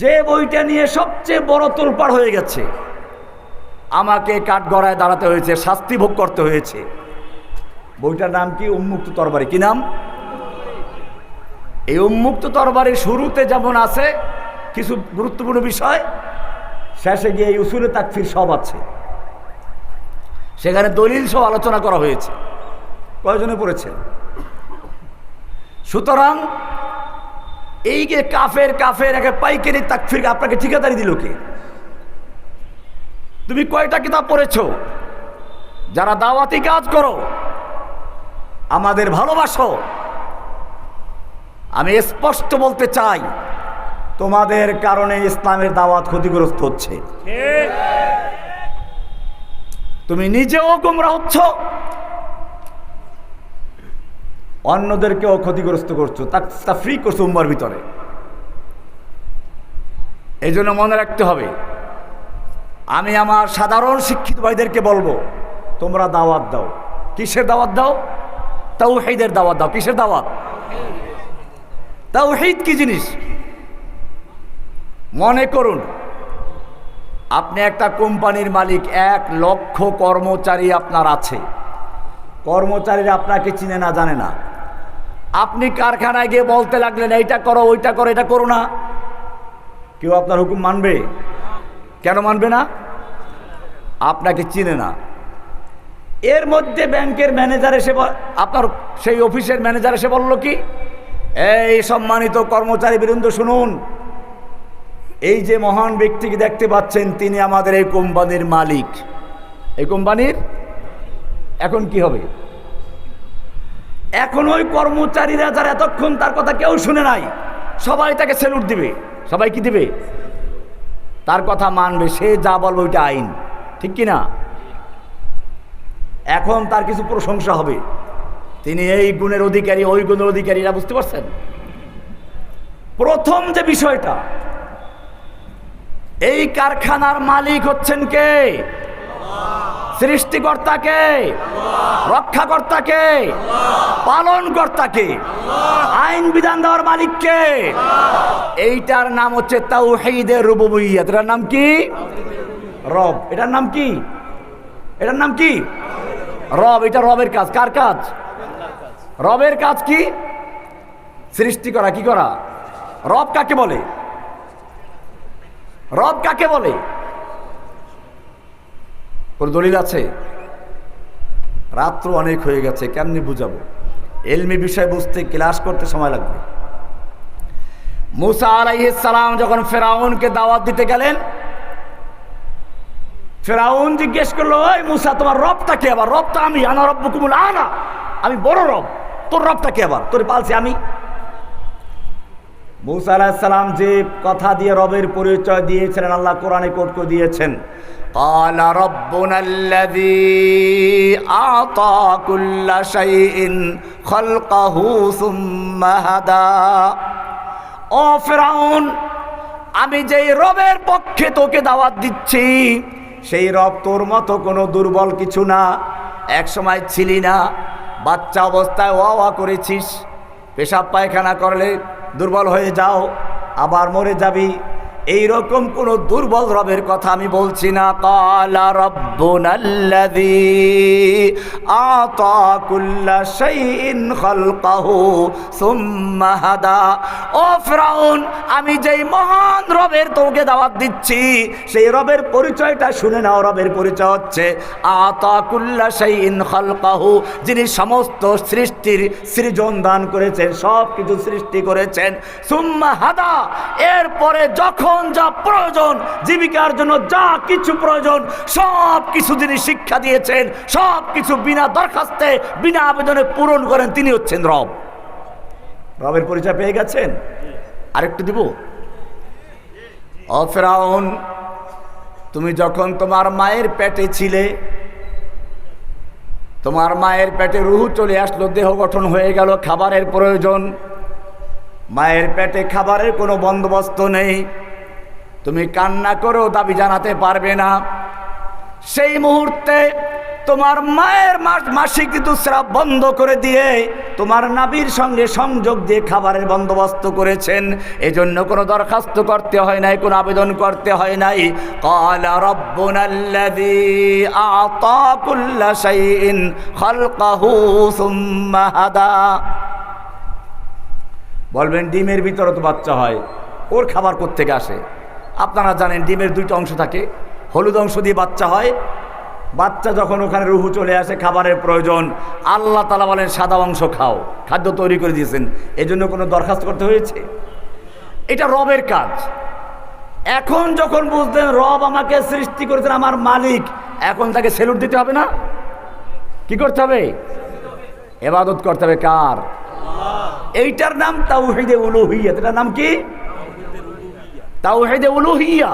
যে বইটা নিয়ে সবচেয়ে বড় তোলপাড় হয়ে গেছে, আমাকে কাঠগড়ায় দাঁড়াতে হয়েছে, শাস্তি ভোগ করতে হয়েছে। বইটার নাম কি? উন্মুক্ত তরবারি। কি নাম? এই উন্মুক্ত তরবারির শুরুতে যেমন আছে কিছু গুরুত্বপূর্ণ বিষয়, শেষে গিয়ে এই উসুলে তাকফির সব আছে। সেখানে দলিল সব আলোচনা করা হয়েছে। কয়জনে পড়েছেন? সুতরাং এই যে কাফের কাফের একে পাইকারি তাকফির আপনাকে ঠিকাদারি দিল কে? তুমি কয়টা কিতাব পড়েছো? যারা দাওয়াতি কাজ করো, আমাদের ভালোবাসো, আমি স্পষ্ট বলতে চাই, তোমাদের কারণে ইসলামের দাওয়াত ক্ষতিগ্রস্ত হচ্ছে। তুমি নিজেও গোমরা হচ্ছ, অন্যদেরকেও ক্ষতিগ্রস্ত করছো, তাফরি করছো উম্মার ভিতরে। এই জন্য মনে রাখতে হবে, আমি আমার সাধারণ শিক্ষিত ভাইদেরকে বলবো, তোমরা দাওয়াত দাও। কিসের দাওয়াত দাও? তাওহীদের দাওয়াত দাও। কিসের দাওয়াত? তাওহীদ কি জিনিস? মনে করুন আপনি একটা কোম্পানির মালিক, 1 লক্ষ কর্মচারী আপনার আছে। কর্মচারীরা আপনাকে চিনে না, জানে না। আপনি কারখানায় গিয়ে বলতে লাগলেন এইটা করো, ওইটা করো, এটা করো না, কেউ আপনার হুকুম মানবে? কেন মানবে না? আপনাকে চিনে না। এর মধ্যে ব্যাংকের ম্যানেজার এসে, আপনার সেই অফিসের ম্যানেজার এসে বলল কি, এই সম্মানিত কর্মচারী বৃন্দ শুনুন, এই যে মহান ব্যক্তিকে দেখতে পাচ্ছেন, তিনি আমাদের এই কোম্পানির মালিক। এই কোম্পানির এখন কি হবে? এখন ওই কর্মচারীরা যারা এতক্ষণ তার কথা কেউ শুনে নাই, সবাই তাকে স্যালুট দিবে। সবাই কি দিবে? তার কথা মানবে। সে যা বলবে ওইটা আইন, ঠিক কি না? এখন তার কিছু প্রশংসা হবে, তিনি এই গুণের অধিকারী, ওই গুণের অধিকারী। এরা বুঝতে পারছেন? প্রথম যে বিষয়টা, এই কারখানার মালিক হচ্ছেন কে? সৃষ্টিকর্তাকে, রক্ষাকর্তাকে, পালনকর্তাকে, আইন বিধান দেওয়ার মালিককে। এইটার নাম হচ্ছে তাওহীদে রুবুবিয়্যাত। এটার নাম কি? রব। এটার নাম কি? এটার নাম কি? রব। এটা রবের কাজ। কার কাজ? রবের কাজ কি? সৃষ্টি করা। কি করা? রব কাকে বলে? রব কাকে বলে? কোন দলিল আছে? রাত্র অনেক হয়ে গেছে, কেমনি বুঝাবো? ইলমি বিষয় বুঝতে ক্লাস করতে সময় লাগবে। মুসা আলাইহিস সালাম যখন ফেরাউনকে দাওয়াত দিতে গেলেন, ফেরাউন জিজ্ঞেস করলো, ওই মুসা, তোমার রবটা কে? আবার রবটা আমি, আনা রব্বুকুমুল আলা, আমি বড় রব, তোর রবটা কে? আবার তোর পালছি আমি। মুসা আলাইহিস সালাম যে কথা দিয়ে রবের পরিচয় দিয়েছিলেন, আল্লাহ কোরআনে কোট করে দিয়েছেন, ক্বালা রাব্বুনাল্লাযী আ'তা কুল্লা শাইইন খালকাহু সুম্মা হাদা। ও ফেরাউন, আমি যেই রবের পক্ষে তোকে দাওয়াত দিচ্ছি, সেই রব তোর মতো কোনো দুর্বল কিছু না। এক সময় ছিলি না, বাচ্চা অবস্থায় ওয়া করেছিস, পেশাব পায়খানা করলে দুর্বল হয়ে যাও, আবার মরে যাবি। এইরকম কোন দুর্বল রবের কথা আমি বলছি না। ক্বালা রাব্বুনাল্লাযী আ'তা কুল্লা শাইইন খালকাহু সুম্মা হাদা। ও ফিরআউন, আমি যেই মহান রবের তোকে দাওয়াত দিচ্ছি, সেই রবের পরিচয়টা শুনে নাও। রবের পরিচয় হচ্ছে আ'তা কুল্লা শাইইন খালকাহু, যিনি সমস্ত সৃষ্টির সৃজন দান করেছেন, সব কিছু সৃষ্টি করেছেন। সুম্মা হাদা, এরপরে যখন যা প্রয়োজন, জীবিকার জন্য যা কিছু প্রয়োজন, সব কিছু যিনি শিক্ষা দিয়েছেন, সব কিছু বিনা দরখাস্তে, বিনা আবেদনে পূরণ করেন, তিনি হচ্ছেন রব। রবের পরিচয় পেয়ে গেছেন? আরেকটু দিব। ও ফিরআউন, তুমি যখন তোমার মায়ের পেটে ছিলে, তোমার মায়ের পেটে রূহ চলে আসলো, দেহ গঠন হয়ে গেল, খাবারের প্রয়োজন। মায়ের পেটে খাবারের কোনো বন্দোবস্ত নেই, তুমি কান্না করেও দাবি জানাতে পারবে না। সেই মুহূর্তে তোমার মায়ের মাসিক ঋতুস্রাব বন্ধ করে দিয়ে তোমার নাভির সঙ্গে সংযোগ দিয়ে খাবারের বন্দোবস্ত করেছেন। এজন্য কোনো দরখাস্ত করতে হয় নাই, কোনো আবেদন করতে হয় নাই। ক্বালা রাব্বুনাল্লাযী আ'তা কুল্লা শাইইন খালকাহু সুম্মা হাদা। বলবেন ডিমের ভিতরে তো বাচ্চা হয়, ওর খাবার কোত্থেকে আসে? আপনারা জানেন ডিমের দুইটা অংশ থাকে, হলুদ অংশ দিয়ে বাচ্চা হয়। বাচ্চা যখন ওখানে রুহু চলে আসে, খাবারের প্রয়োজন, আল্লাহ তাআলা বলেন সাদা অংশ খাও, খাদ্য তৈরি করে দিয়েছেন। এই জন্য কোনো দরখাস্ত করতে হয়েছে? এটা রবের কাজ। এখন যখন বুঝলেন রব আমাকে সৃষ্টি করেছেন, আমার মালিক, এখন তাকে সেলুট দিতে হবে না? কি করতে হবে? ইবাদত করতে হবে কার? এইটার নাম তাওহীদে উলুহিয়্যাত। এটার নাম কি? তাওহীদে উলুহিয়্যা।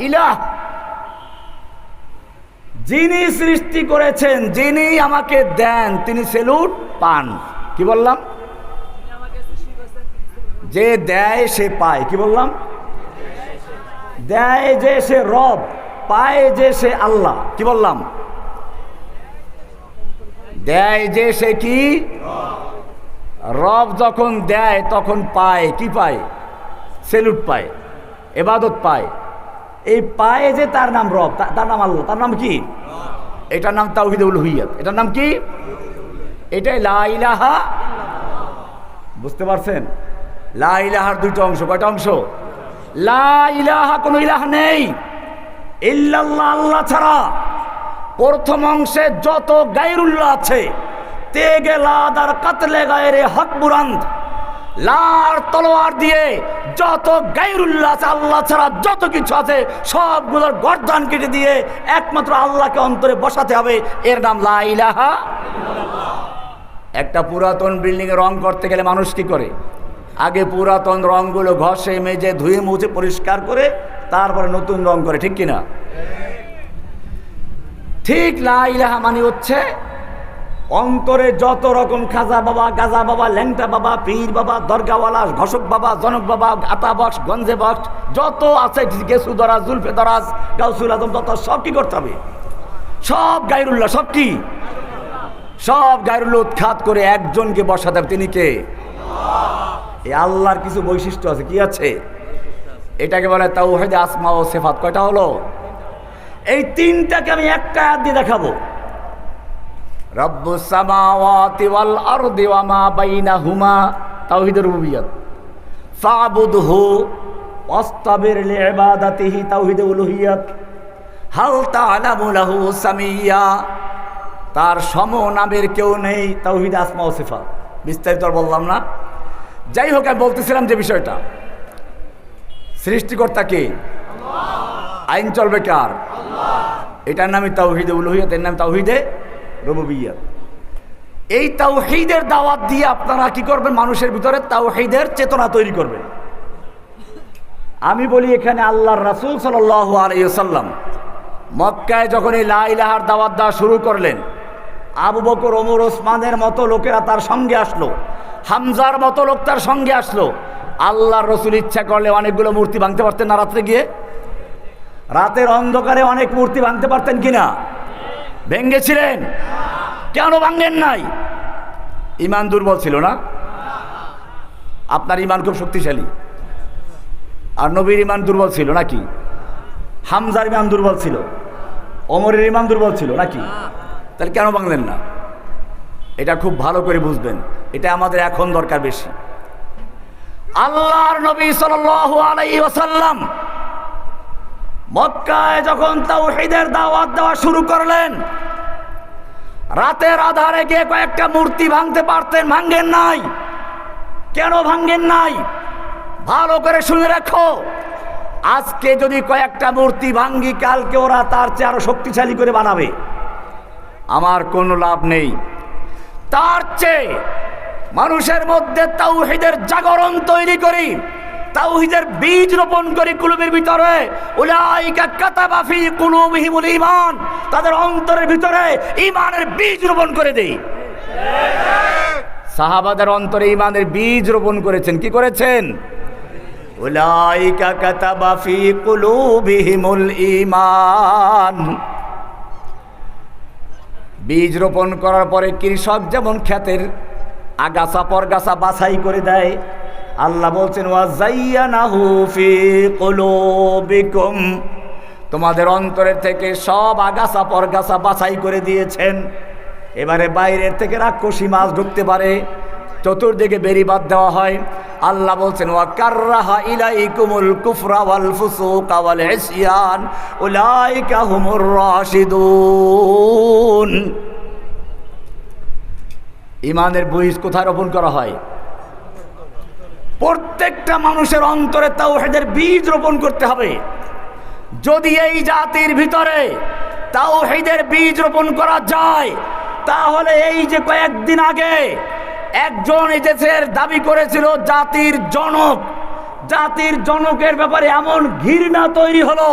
ইলাহ, যিনি সৃষ্টি করেছেন, যিনি আমাকে দেন, তিনি সেলুট পান। কি বললাম? যে দেয় সে পায়। কি বললাম? দেয় যে সে রব, পায় যে সে আল্লাহ। কি বললাম? দেয় যে সে কি? রব যখন দেয় তখন পায় কি পায়? সেলুট পায়, ইবাদত পায়। এই পায় যে তার নাম রব, তার নাম আল্লাহ, তার নাম কি? এটার নাম তাওহীদে উলুহিয়্যাত। এটার নাম কি? এটাই লা ইলাহা। বুঝতে পারছেন? লা ইলাহার দুইটা অংশ। কয়টা অংশ? লা ইলাহা, কোনো ইলাহ নেই ইল্লাল্লাহ, আল্লাহ ছাড়া। প্রথম অংশে যত গায়রুল্লাহ আছে, তেগে লাদার কাতলে গায়রে হক বুরান্ত, লার তলোয়ার দিয়ে যত গায়রুল্লাহ আছে, আল্লাহ ছাড়া যত কিছু আছে, সবগুলোর গর্দান কেটে দিয়ে একমাত্র আল্লাহকে অন্তরে বসাতে হবে। এর নাম লা ইলাহা। একটা পুরাতন বিল্ডিং এ রং করতে গেলে মানুষ কি করে? আগে পুরাতন রংগুলো ঘষে মেজে ধুয়ে মুছে পরিষ্কার করে তারপরে নতুন রং করে, ঠিক কিনা? ঠিক লা ইলাহা মানে হচ্ছে অন্তরে যত রকম খাজা বাবা, গাজা বাবা, ল্যাংটা বাবা, পীর বাবা, দরগাওয়ালা, ঘোষক বাবা, জনক বাবা, আতা বক্স, গঞ্জে বক্স যত আছে, গেসু দরাজ, জুলফে দরাজ, গাউসুল আজম, তত সব কি করতে হবে? সব গায়রুল্লাহ। সব কি? সব গায়রুল্লাহ উৎখাত করে একজনকে বসাতে হবে। তিনি কে? এই আল্লাহর কিছু বৈশিষ্ট্য আছে। কি আছে? এটাকে বলে তাওহীদে আসমা ও সিফাত। কয়টা হলো? এই তিনটাকে আমি একটা আয়াত দিয়ে দেখাবো। রব্বুস সামাওয়াতি ওয়াল আরদি ওয়া মা বাইনাহুমা, তাওহীদুর রুবুবিয়্যাত। ফাবুদহু ওয়াসতাবির লিইবাদাতিহি, তাওহীদে উলুহিয়্যাত। হাল তা'লামু লাহু সামিয়্যা, তার সমনামের কেউ নেই, তাওহীদে আসমা ও সিফাত। বিস্তারিত বললাম না। যাই হোক, আমি বলতেছিলাম যে বিষয়টা, সৃষ্টিকর্তা কে? আইন চলবে কার? এটার নামই তাওহীদে উলুহিয়্যাত, এর নাম তাওহীদে রুবুবিয়্যাত। এই তাওহীদের দাওয়াত দিয়ে আপনারা কি করবেন? মানুষের ভিতরে তাওহীদের চেতনা তৈরি করবেন। আমি বলি, এখানে আল্লাহর রাসূল সাল্লাল্লাহু আলাইহি ওয়াসাল্লাম মক্কায় যখন এই লা ইলাহার দাওয়াত দেওয়া শুরু করলেন, আবু বকর, ওমর, ওসমানের মতো লোকেরা তার সঙ্গে আসলো, হামজার মতো লোক তার সঙ্গে আসলো। আল্লাহর রাসূল ইচ্ছা করলে অনেকগুলো মূর্তি ভাঙতে পারতেন না? রাত্রে গিয়ে, রাতের অন্ধকারে অনেক মূর্তি ভাঙতে পারতেন কিনা? ভেঙ্গেছিলেন? কেন ভাঙলেন নাই? ইমান দুর্বল ছিল না? আপনার ইমান খুব শক্তিশালী, আর নবীর ইমান দুর্বল ছিল নাকি? হামজার ইমান দুর্বল ছিল, ওমরের ইমান দুর্বল ছিল নাকি? তাহলে কেন ভাঙলেন না? এটা খুব ভালো করে বুঝবেন, এটা আমাদের এখন দরকার বেশি। আল্লাহর নবী সাল্লাল্লাহু আলাইহি ওয়াসাল্লাম মক্কায় যখন তাওহীদের দাওয়াত দেওয়া শুরু করলেন, রাতের আধারে গিয়ে কয়েকটা মূর্তি ভাঙতে পারতেন, ভাঙেন নাই। কেন ভাঙেন নাই? ভালো করে শুনে রাখো। আজকে যদি কয়েকটা মূর্তি ভাঙ্গি, কালকে ওরা তার চেয়ে আরো শক্তিশালী করে বানাবে, আমার কোনো লাভ নেই। তার চেয়ে মানুষের মধ্যে তাওহীদের জাগরণ তৈরি করি, তাওহীদের বীজ রোপণ করি কুলুবের ভিতরে। উলাইকা কাতাবা ফি কুলুবিহিমুল ঈমান, তাদের অন্তরের ভিতরে ঈমানের বীজ রোপণ করে দেই। সাহাবাদের অন্তরে ঈমানের বীজ রোপণ করেছেন। কি করেছেন? উলাইকা কাতাবা ফি কুলুবিহিমুল ঈমান। বীজ রোপণ করার পরে কৃষক যেমন ক্ষেতের আগাছা পরগাছা বাছাই করে দেয়, আল্লাহ বলছেন ওয়াজাইয়ানাহু ফি কুলুবিকুম, তোমাদের অন্তরের থেকে সব আগাছা পরগাছা বাছাই করে দিয়েছেন। এবারে বাইরের থেকে রাক্ষসী মাছ ঢুকতে পারে, চতুর্দিকে বেড়িবাঁধ দেওয়া হয়। আল্লাহ বলছেন ওয়া কাররাহা ইলাইকুমুল কুফরা ওয়াল ফুসুকা ওয়াল ইসয়ান উলাইকা হুমুর রাশিদুন। ঈমানের বীজ কোথায় রোপণ করা হয়? প্রত্যেকটা মানুষের অন্তরে তাওহীদের বীজ রোপণ করতে হবে। যদি এই জাতির ভিতরে তাওহীদের বীজ রোপণ করা যায়, তাহলে এই যে কয়েকদিন আগে একজন এই দেশের দাবি করেছিল জাতির জনক, জাতির জনকের ব্যাপারে এমন ঘৃণা তৈরি হলো,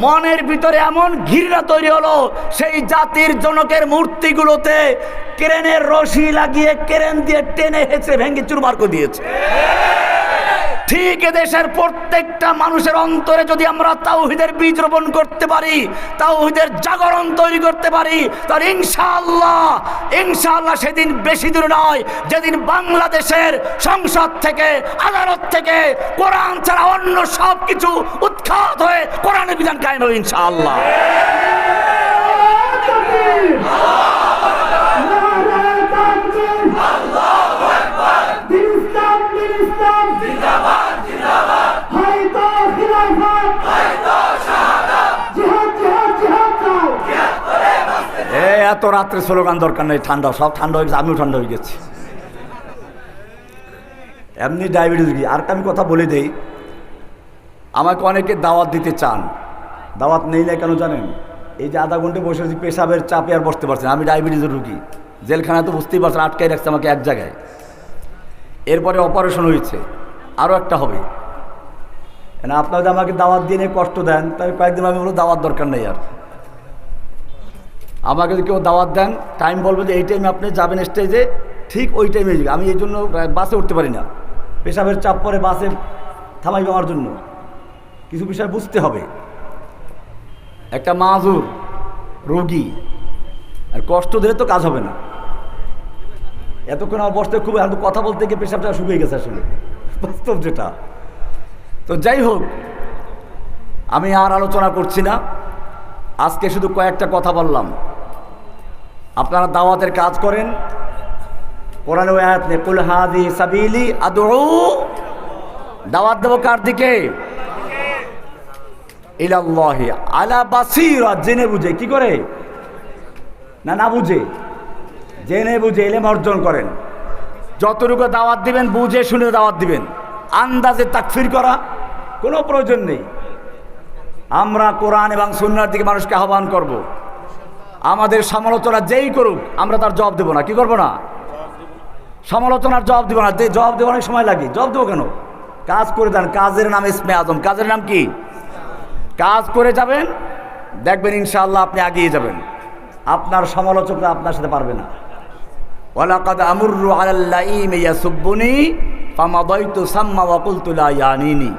মনের ভিতরে এমন ঘৃণা তৈরি হলো, সেই জাতির জনকের মূর্তিগুলোতে ক্রেনের রশি লাগিয়ে ক্রেন দিয়ে টেনে হেঁচড়ে ভেঙে চুরমার করে দিয়েছে। ঠিক দেশের প্রত্যেকটা মানুষের অন্তরে যদি আমরা তাওহীদের বীজ রোপণ করতে পারি, তাওহীদের জাগরণ তৈরি করতে পারি, তাহলে ইনশাআল্লাহ ইনশাআল্লাহ সেদিন বেশি দূর নয় যেদিন বাংলাদেশের সংসদ থেকে, আদালত থেকে কোরআন ছাড়া অন্য সব কিছু উৎখাত হয়ে কোরআনের বিধান কায়েম হবে ইনশাআল্লাহ। এত রাত্রে স্লোগান দরকার নেই, ঠান্ডা সব ঠান্ডা হয়ে গেছে, আমিও ঠান্ডা হয়ে গেছি। এমনি ডায়াবেটিস কি আর আমি কথা বলে দেই, আমাকে অনেকে দাওয়াত দিতে চান, দাওয়াত নেই না কেন জানেন? এই যে আধা ঘন্টা বসে আছি, পেশাবের চাপে আর বসতে পারছেন। আমি ডায়াবেটিসের রুগী, জেলখানায় তো বুঝতেই পারছেন, আটকাই রাখছে আমাকে এক জায়গায়। এরপরে অপারেশন হয়েছে, আরও একটা হবে। না আপনারা যদি আমাকে দাওয়াত দিয়ে নিয়ে কষ্ট দেন, তাহলে কয়েকদিন আমি বলবো দাওয়াত দরকার নেই আর। আমাকে যদি কেউ দাওয়াত দেন, টাইম বলবে যে এই টাইমে আপনি যাবেন স্টেজে, ঠিক ওই টাইমে যাবে। আমি এই জন্য বাসে উঠতে পারি না, পেশাবের চাপ পরে বাসে থামাই আমার জন্য। কিছু বিষয় বুঝতে হবে, একটা মাজুর রোগী আর কষ্ট দিলে তো কাজ হবে না। এতক্ষণ আমার বসতে খুব কথা বলতে গিয়ে পেশাবটা শুকিয়ে গেছে আসলে, বাস্তব যেটা। তো যাই হোক, আমি আর আলোচনা করছি না, আজকে শুধু কয়েকটা কথা বললাম। আপনারা দাওয়াতের কাজ করেন, কোরআনে আয়াত নে কুল হাদি সাবিলি আদউ, দাওয়াত দেব কার দিকে? ইলাল্লাহি আলা বাসীরা, জেনে বুঝে। কি করে? না বুঝে, জেনে বুঝে ইলম অর্জন করেন। যতটুকু দাওয়াত দিবেন বুঝে শুনে দাওয়াত দিবেন, আন্দাজে তাকফির করা কোনো প্রয়োজন নেই। আমরা কোরআন এবং সুন্নাহর দিকে মানুষকে আহ্বান করব। আমাদের সমালোচনা যেই করুক আমরা তার জবাব দেব না। কি করব না? সমালোচনার জবাব দেব না। জবাব দেওয়ার অনেক সময় লাগে, জবাব দেবো কেন? কাজ করে দেন, কাজের নাম ইসমে আজম। কাজের নাম কি? কাজ করে যাবেন, দেখবেন ইনশাআল্লাহ আপনি এগিয়ে যাবেন। আপনার সমালোচকরা আপনার সাথে পারবে না। ওয়ালাকাদ আমুরু আলাল লাইমি ইয়াসুবুনি ফামাদাইতু সাম্মা ওয়া কুলতু লা ইয়ানিনি।